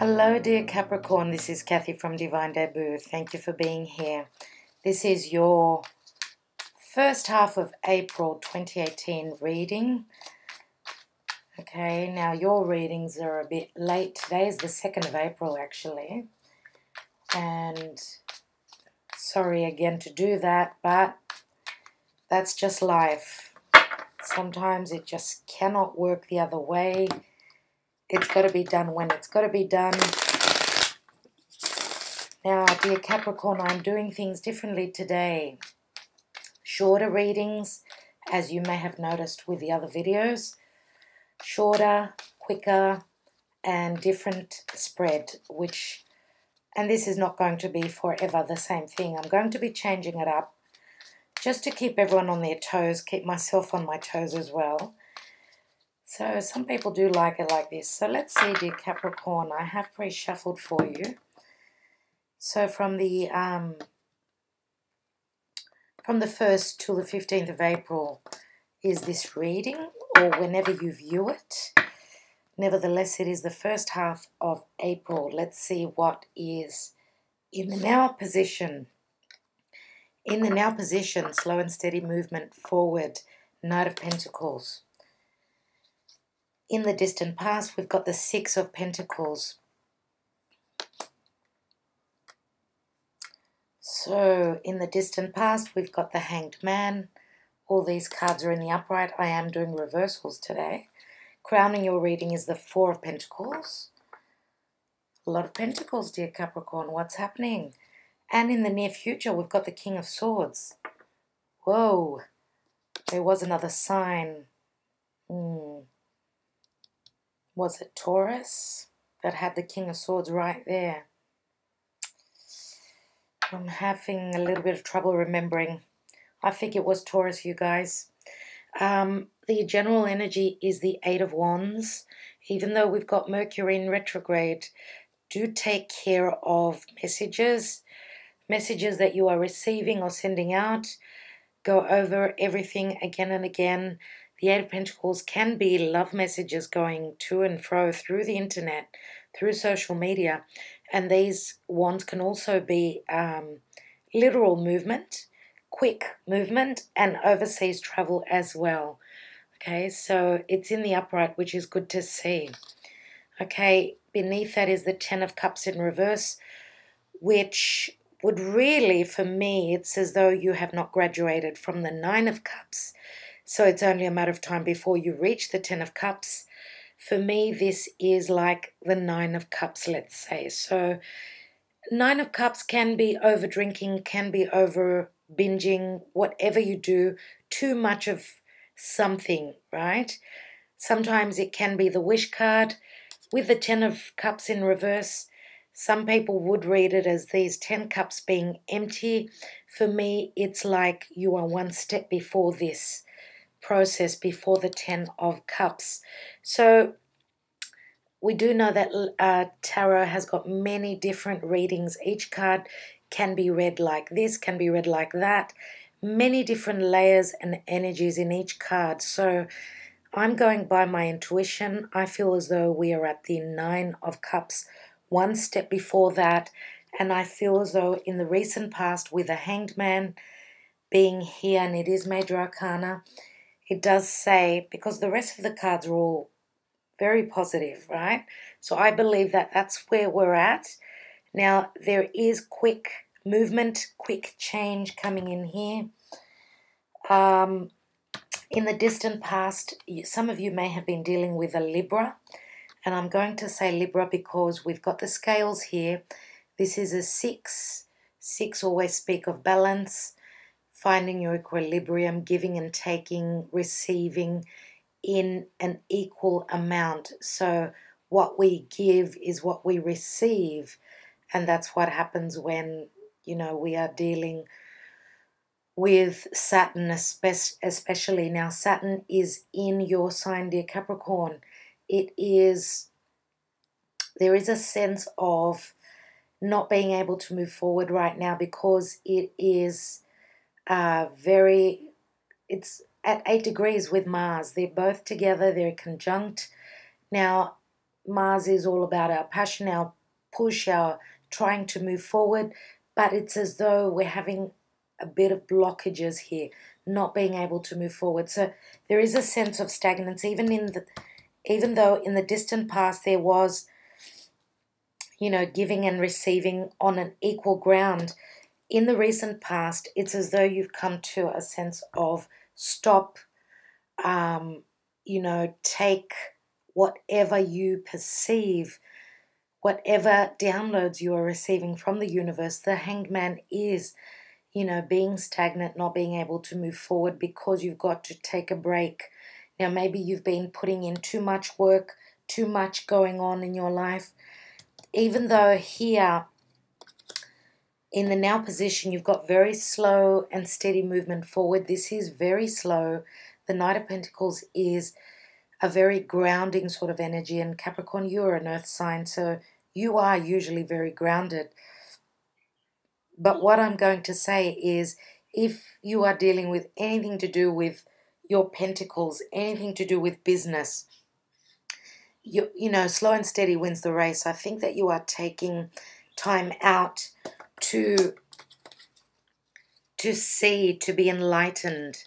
Hello dear Capricorn, this is Kathy from Divine Debut. Thank you for being here. This is your first half of April 2018 reading. Okay, now your readings are a bit late. Today is the 2nd of April actually. And sorry again to do that, but that's just life. Sometimes it just cannot work the other way. It's got to be done when it's got to be done. Now, dear Capricorn, I'm doing things differently today. Shorter readings, as you may have noticed with the other videos. Shorter, quicker, and different spread, and this is not going to be forever the same thing. I'm going to be changing it up just to keep everyone on their toes, keep myself on my toes as well. So some people do like it like this. So let's see, dear Capricorn, I have pre-shuffled for you. So from the 1st till the 15th of April is this reading, or whenever you view it. Nevertheless, it is the first half of April. Let's see what is in the now position. In the now position, slow and steady movement forward, Knight of Pentacles. In the distant past, we've got the 6 of Pentacles. So, in the distant past, we've got the Hanged Man. All these cards are in the upright. I am doing reversals today. Crowning your reading is the 4 of Pentacles. A lot of Pentacles, dear Capricorn. What's happening? And in the near future, we've got the King of Swords. Whoa. There was another sign. Was it Taurus that had the King of Swords right there? I'm having a little bit of trouble remembering. I think it was Taurus, you guys. The general energy is the 8 of Wands. Even though we've got Mercury in retrograde, do take care of messages that you are receiving or sending out. Go over everything again and again. The 8 of Pentacles can be love messages going to and fro through the internet, through social media. And these wands can also be literal movement, quick movement, and overseas travel as well. Okay, so it's in the upright, which is good to see. Okay, beneath that is the 10 of Cups in reverse, which would really, for me, it's as though you have not graduated from the 9 of Cups. So it's only a matter of time before you reach the 10 of Cups. For me, this is like the 9 of Cups, let's say. So 9 of Cups can be over drinking, can be over binging, whatever you do, too much of something, right? Sometimes it can be the wish card. With the 10 of Cups in reverse, some people would read it as these 10 cups being empty. For me, it's like you are one step before this process, before the 10 of Cups. So we do know that tarot has got many different readings. Each card can be read like this, can be read like that. Many different layers and energies in each card. So I'm going by my intuition. I feel as though we are at the 9 of Cups, one step before that. And I feel as though in the recent past, with the Hanged Man being here, and it is Major Arcana, it does say, because the rest of the cards are all very positive, right? So I believe that that's where we're at. Now, there is quick movement, quick change coming in here. In the distant past, some of you may have been dealing with a Libra. And I'm going to say Libra because we've got the scales here. This is a 6. 6 always speak of balance, finding your equilibrium, giving and taking, receiving in an equal amount. So what we give is what we receive. And that's what happens when, you know, we are dealing with Saturn especially. Now, Saturn is in your sign, dear Capricorn. There is a sense of not being able to move forward right now because it is it's at 8 degrees with Mars. They're both together, they're conjunct. Now, Mars is all about our passion, our push, our trying to move forward, but it's as though we're having a bit of blockages here, not being able to move forward. So there is a sense of stagnancy, even though in the distant past there was, giving and receiving on an equal ground. In the recent past, it's as though you've come to a sense of stop, take whatever you perceive, whatever downloads you are receiving from the universe. The Hanged Man is, being stagnant, not being able to move forward because you've got to take a break. Now, maybe you've been putting in too much work, too much going on in your life. Even though here, in the now position, you've got very slow and steady movement forward. This is very slow. The Knight of Pentacles is a very grounding sort of energy. And Capricorn, you are an earth sign, so you are usually very grounded. But what I'm going to say is, if you are dealing with anything to do with your pentacles, anything to do with business, slow and steady wins the race. I think that you are taking time out to see, to be enlightened.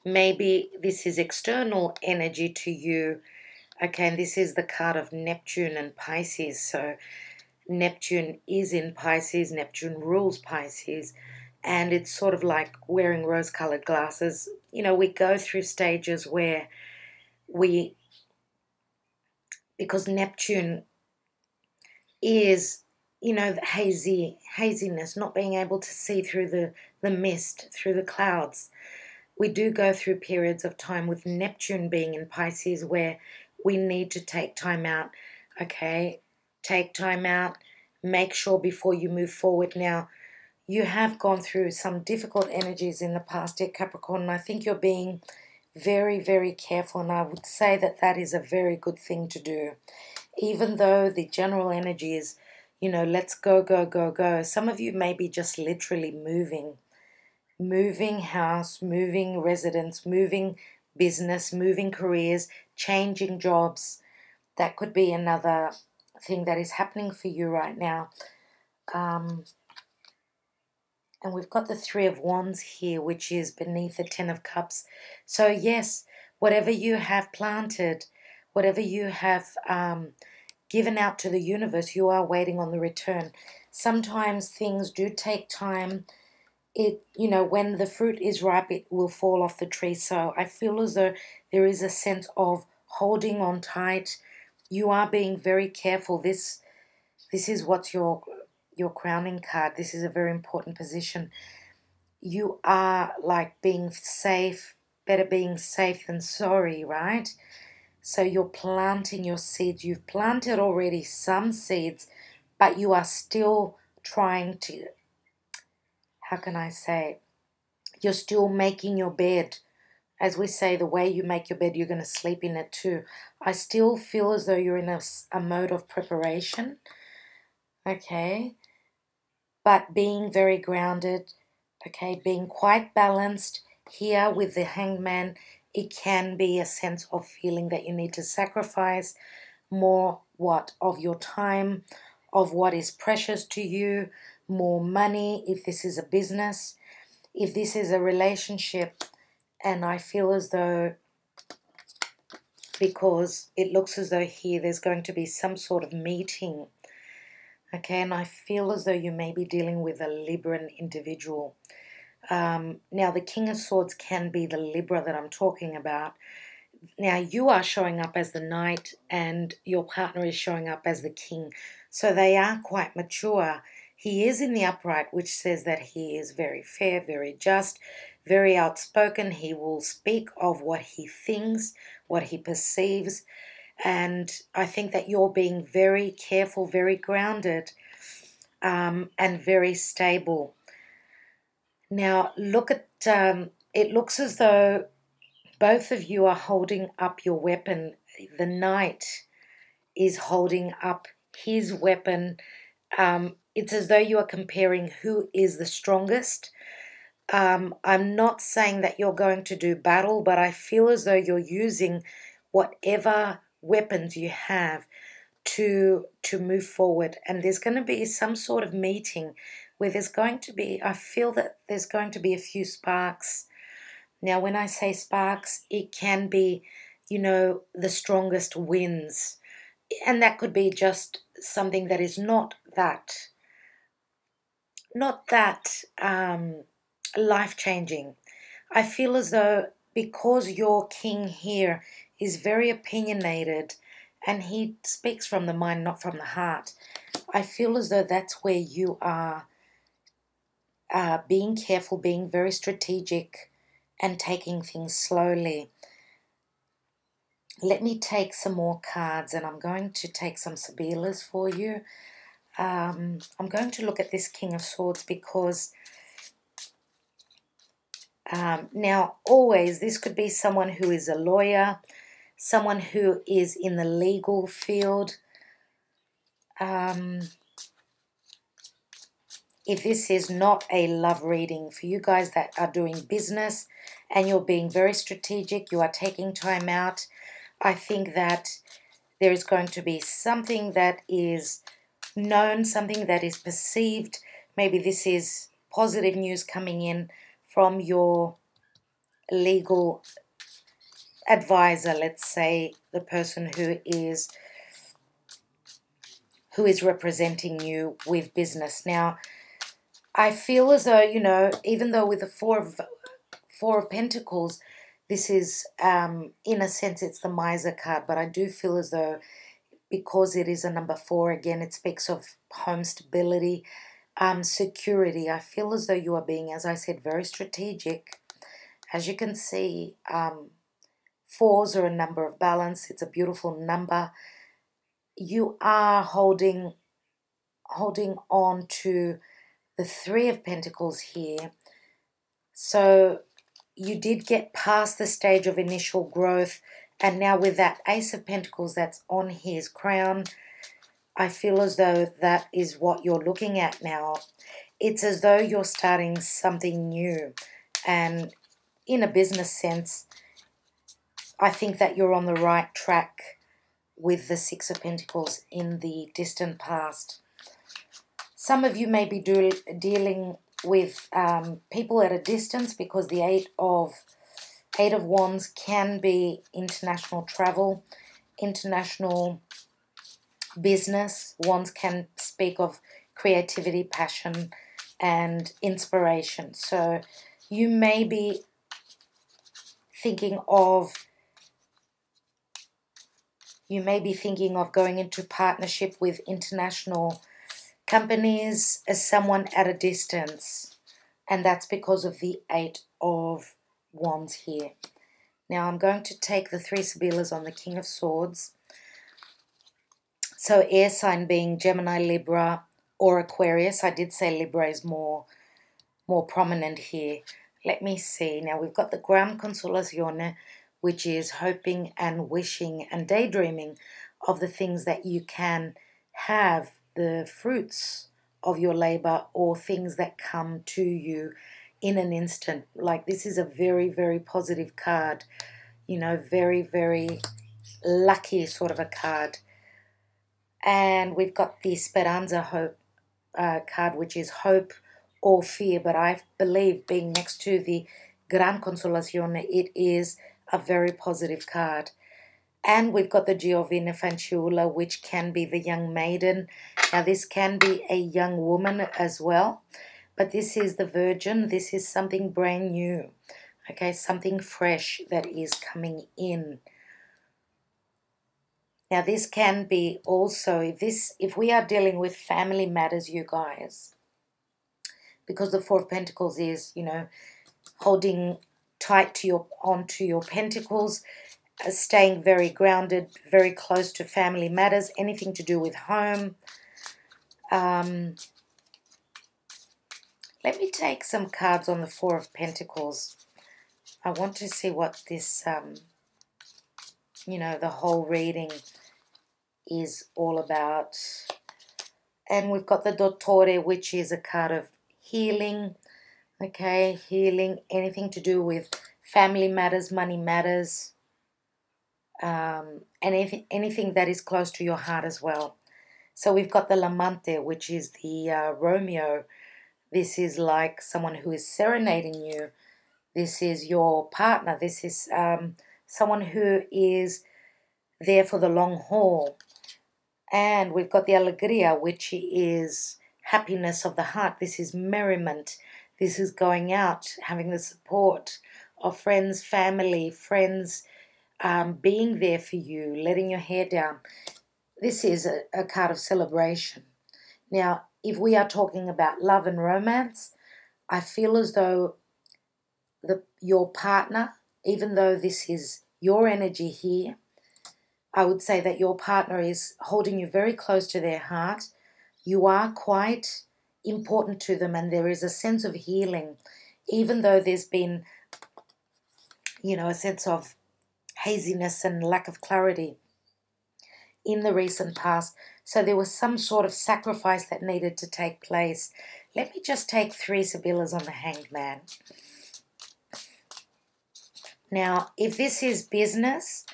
Maybe this is external energy to you. Okay, and this is the card of Neptune and Pisces. So Neptune is in Pisces. Neptune rules Pisces. And it's sort of like wearing rose-colored glasses. We go through stages where because Neptune is, the haziness, not being able to see through the mist, through the clouds. We do go through periods of time with Neptune being in Pisces where we need to take time out. Okay, take time out. Make sure before you move forward. Now, you have gone through some difficult energies in the past, dear Capricorn, and I think you're being very, very careful, and I would say that that is a very good thing to do. Even though the general energy is, let's go, go, go, go. Some of you may be just literally moving house, moving residence, moving business, moving careers, changing jobs. That could be another thing that is happening for you right now. And we've got the Three of Wands here, which is beneath the Ten of Cups. So yes, whatever you have planted, whatever you have given out to the universe, you are waiting on the return. Sometimes things do take time. When the fruit is ripe, it will fall off the tree. So I feel as though there is a sense of holding on tight. You are being very careful. This is what's your crowning card. This is a very important position. You are like being safe, better being safe than sorry, right? So you're planting your seeds. You've planted already some seeds, but you are still trying to, how can I say, you're still making your bed. As we say, the way you make your bed, you're going to sleep in it too. I still feel as though you're in a mode of preparation, okay? But being very grounded, okay? Being quite balanced. Here with the Hanged Man, it can be a sense of feeling that you need to sacrifice more of your time, of what is precious to you, more money if this is a business, if this is a relationship. And I feel as though, because it looks as though here there's going to be some sort of meeting, okay, and I feel as though you may be dealing with a Libran individual. Now, the King of Swords can be the Libra that I'm talking about. Now, you are showing up as the Knight and your partner is showing up as the King. So they are quite mature. He is in the upright, which says that he is very fair, very just, very outspoken. He will speak of what he thinks, what he perceives. And I think that you're being very careful, very grounded, and very stable. Now, look at, it looks as though both of you are holding up your weapon. The Knight is holding up his weapon. It's as though you are comparing who is the strongest. I'm not saying that you're going to do battle, but I feel as though you're using whatever weapons you have to move forward. And there's going to be some sort of meeting where there's going to be, I feel that there's going to be a few sparks. Now, when I say sparks, it can be, you know, the strongest winds. And that could be just something that is not that life-changing. I feel as though because your king here is very opinionated and he speaks from the mind, not from the heart, I feel as though that's where you are being careful, being very strategic and taking things slowly. Let me take some more cards, and I'm going to take some Sybillas for you. I'm going to look at this King of Swords because now always this could be someone who is a lawyer, someone who is in the legal field. If this is not a love reading for you guys that are doing business and you're being very strategic, you are taking time out, I think that there is going to be something that is known, something that is perceived. Maybe this is positive news coming in from your legal advisor, let's say the person who is representing you with business. Now, I feel as though, you know, even though with the Four of Pentacles, this is, in a sense, it's the Miser card, but I do feel as though because it is a number 4, again, it speaks of home stability, security. I feel as though you are being, as I said, very strategic. As you can see, 4s are a number of balance. It's a beautiful number. You are holding on to the 3 of Pentacles here. So you did get past the stage of initial growth, and now with that Ace of Pentacles that's on his crown, I feel as though that is what you're looking at now. It's as though you're starting something new, and in a business sense, I think that you're on the right track with the 6 of Pentacles in the distant past. Some of you may be dealing with people at a distance because the Eight of Wands can be international travel, international business. Wands can speak of creativity, passion, and inspiration. So you may be thinking of going into partnership with international companies as someone at a distance, and that's because of the 8 of Wands here. Now I'm going to take the 3 Sybillas on the King of Swords. So air sign being Gemini, Libra, or Aquarius. I did say Libra is more prominent here. Let me see. Now we've got the Gran Consolazione, which is hoping and wishing and daydreaming of the things that you can have, the fruits of your labor, or things that come to you in an instant. Like, this is a very, very positive card, you know, very, very lucky sort of a card. And we've got the Speranza Hope card, which is hope or fear, but I believe being next to the Gran Consolazione, it is a very positive card. And we've got the Giovina Fanciulla, which can be the young maiden. Now, this can be a young woman as well, but this is the Virgin. This is something brand new, okay, something fresh that is coming in. Now, this can be also, if we are dealing with family matters, you guys, because the 4 of Pentacles is, you know, holding tight to onto your pentacles, staying very grounded, very close to family matters, anything to do with home. Let me take some cards on the 4 of Pentacles. I want to see what this, you know, the whole reading is all about. And we've got the Dottore, which is a card of healing. Okay, healing, anything to do with family matters, money matters. anything that is close to your heart as well. So we've got the Lamante, which is the Romeo. This is like someone who is serenading you. This is your partner. This is someone who is there for the long haul. And we've got the Alegria, which is happiness of the heart. This is merriment. This is going out, having the support of friends, family, friends, being there for you, letting your hair down. This is a card of celebration. Now, if we are talking about love and romance, I feel as though your partner, even though this is your energy here, I would say that your partner is holding you very close to their heart. You are quite important to them, and there is a sense of healing, even though there's been, a sense of haziness and lack of clarity in the recent past. So there was some sort of sacrifice that needed to take place. Let me just take 3 Sybillas on the Hanged Man. Now, if this is business,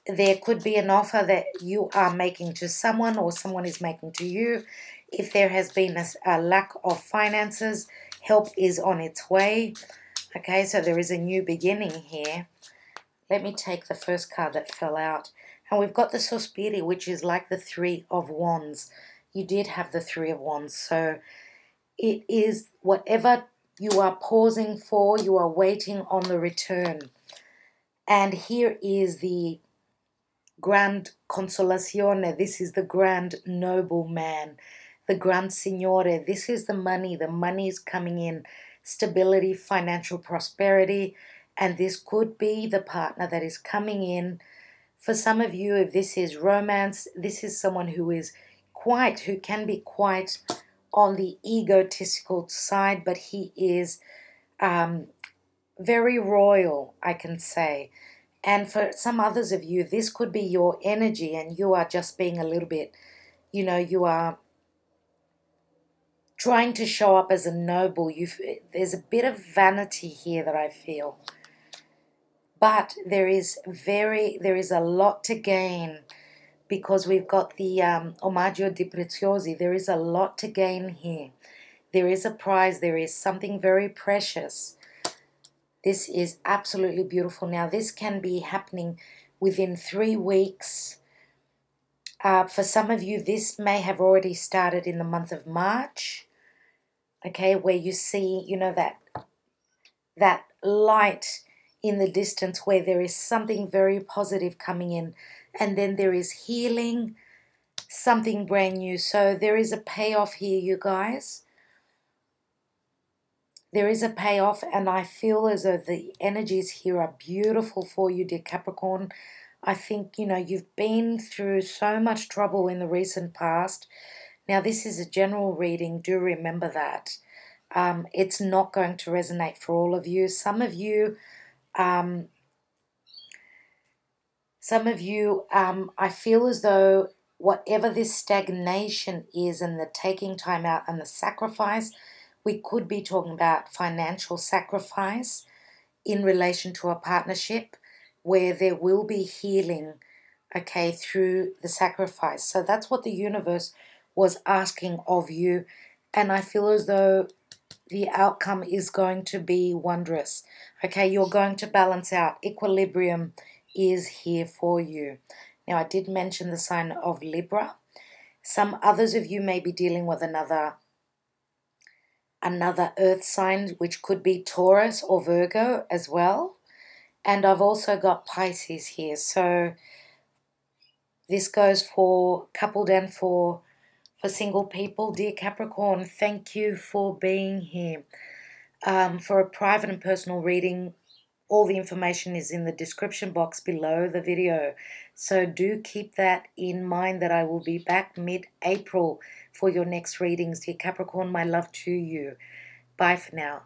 there could be an offer that you are making to someone or someone is making to you. If there has been a lack of finances, help is on its way. Okay, so there is a new beginning here. Let me take the first card that fell out. And we've got the Sospiri, which is like the 3 of Wands. You did have the 3 of Wands. So it is whatever you are pausing for, you are waiting on the return. And here is the Grand Consolazione. This is the Grand Noble Man. The Grand Signore. This is the money. The money is coming in. Stability, financial prosperity. And this could be the partner that is coming in. For some of you, if this is romance, this is someone who can be quite on the egotistical side, but he is very royal, I can say. And for some others of you, this could be your energy and you are just being a little bit, you are trying to show up as a noble. There's a bit of vanity here that I feel. But there is a lot to gain because we've got the Omaggio di Preziosi. There is a lot to gain here. There is a prize. There is something very precious. This is absolutely beautiful. Now, this can be happening within 3 weeks. For some of you, this may have already started in the month of March, okay, where you see, that light in the distance where there is something very positive coming in. And then there is healing, something brand new. So there is a payoff here, you guys. There is a payoff, and I feel as though the energies here are beautiful for you, dear Capricorn. I think, you've been through so much trouble in the recent past. Now, this is a general reading. Do remember that. It's not going to resonate for all of you. Some of you, I feel as though whatever this stagnation is and the taking time out and the sacrifice, we could be talking about financial sacrifice in relation to a partnership where there will be healing, okay, through the sacrifice. So that's what the universe was asking of you. And I feel as though the outcome is going to be wondrous. Okay, you're going to balance out. Equilibrium is here for you. Now, I did mention the sign of Libra. Some others of you may be dealing with another earth sign, which could be Taurus or Virgo as well. And I've also got Pisces here. So this goes for coupled and for single people. Dear Capricorn, thank you for being here. For a private and personal reading, all the information is in the description box below the video. So do keep that in mind that I will be back mid-April for your next readings. Dear Capricorn, my love to you. Bye for now.